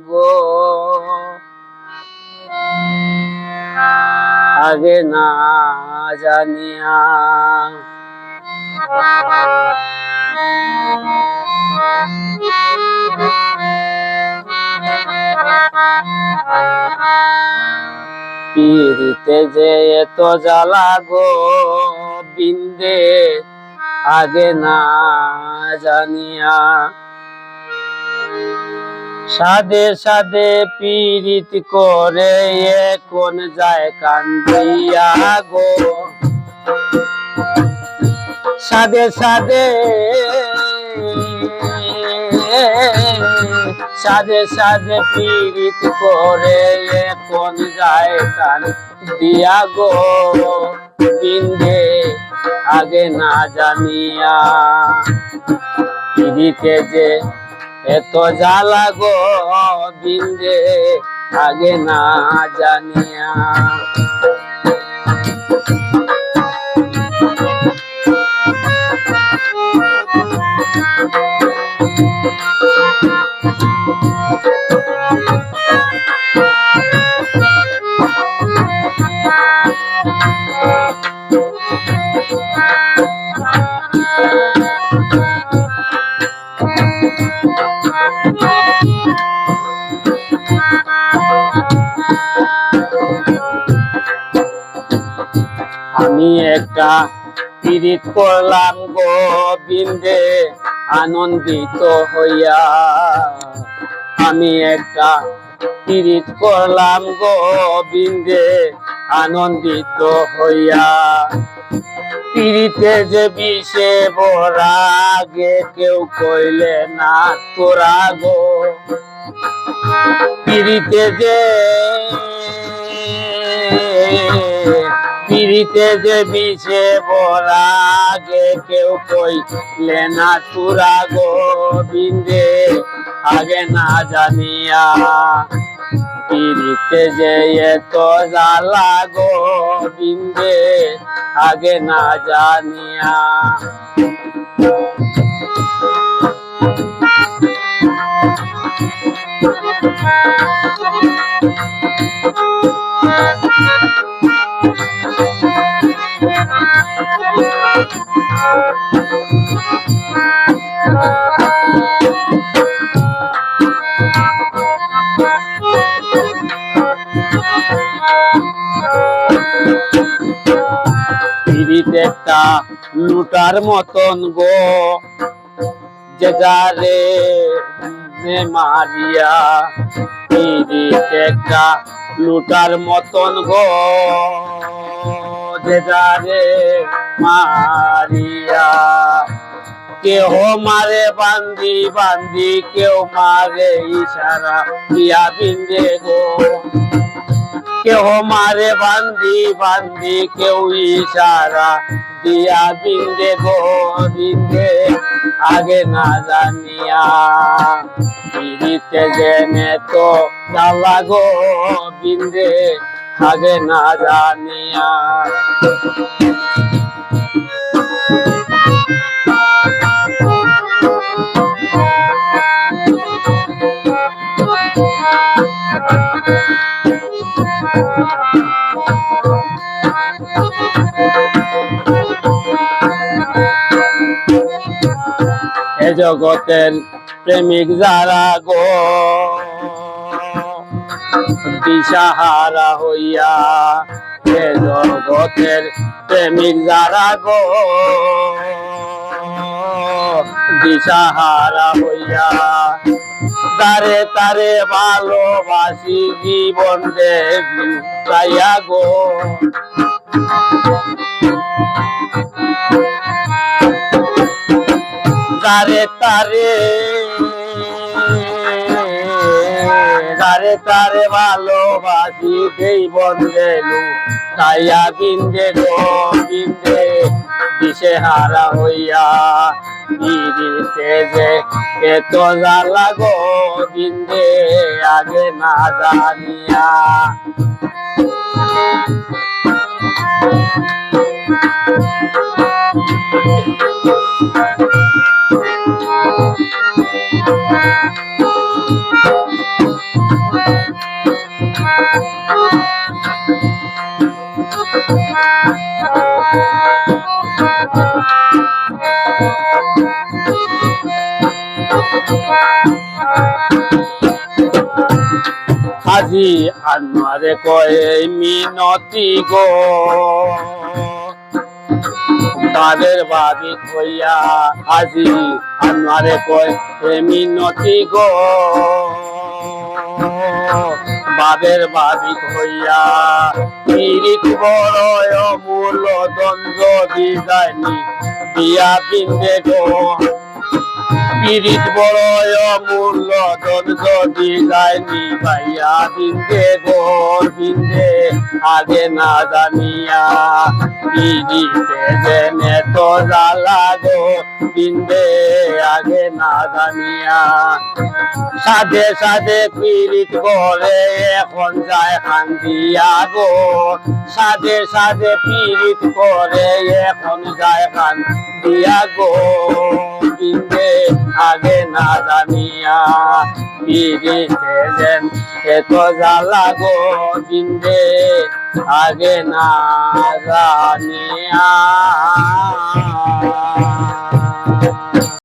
গো আগে না জানিয়া পীড়িতে যে এত জ্বালা গো বিন্দে আগে না জানিয়া সাদে সাদে পীড়িত করে এখন যায় কান্দিয়া গো সাদে সাদে সাদে সাদে পীড়িত করে এখন যায় কান্দিয়া গো বিন্দে আগে না জানিয়া পীড়িতে যে এত জ্বালা গো বিন্দে আগে না জানিয়া আমি একটা পীড়িত করলাম গো বিন্দে আনন্দিত হইয়া আমি একটা পীড়িত করলাম গো বিন্দে আনন্দিত হইয়া পীড়িতে যে বিষে ভরা আগে কেউ কইলে না তোরা গো পীড়িতে যে পীড়িতে যে বিষে ভরা আগে কেউ কইলে না তোরা গো বিন্দে আগে না জানিয়া পীড়িতে যে এত জ্বালা গো বিন্দে আগে না জানিয়া পীড়িত একটা লুটার মতন গো যে যারে মারিয়া পীড়িত একটা লুটার মতন গো যে যারে মারিয়া কেহ মারে বান্দি বান্দি কেউ মারে ইশারা দিয়া বিন্দে গো কেহ মারে বান্দি বান্দি কেউ ইশারা দিয়া বিন্দে গো বিন্দে আগে না জানিয়া পীড়িতে জেনে তো জ্বালা গো বিন্দে আগে না জানিয়া এ জগতের প্রেমিক যারা গো দিশাহারা হইয়া এ জগতের প্রেমিক যারা গো দিশাহারা হইয়া তারে তারে ভালোবাসি জীবন দেবী তাইয়া গো তারে তারে তারে তারে ভালোবাসি জীবন দেলু তাইয়া বিন্দে গো বিন্দে দিশে হারা হইয়া পীড়িতে যে এত জ্বালা গো বিন্দে আগে না জানিয়া আজি আনোয়ারে কয়ে মিনতি গো তাদের বাবি হইয়া আজি আনোয়ারে কয়ে মিনতি গো বাবের বাবি হইয়া পিরিত বড় মূল দ্বন্দ্ব দিদানি বিয়া বিন্দে গো পিরিত বড় মূল্য দ্বন্দ্ব দিদানি ভাইয়া বিন্দে গোর বিন্দে আগে না জানিয়া পিরিতে জেনে তো জ্বালা গো বিন্দে আগে না জানিয়া সাধে সাধে পিরিত করে এখন যায় কান্দিয়া গো সাধে সাধে পিরিত করে এখন যায় কান্দিয়া গো বিন্দে আগে না জানিয়া পিরিতে যেন এত জ্বালা গো বিন্দে আগে না জানিয়া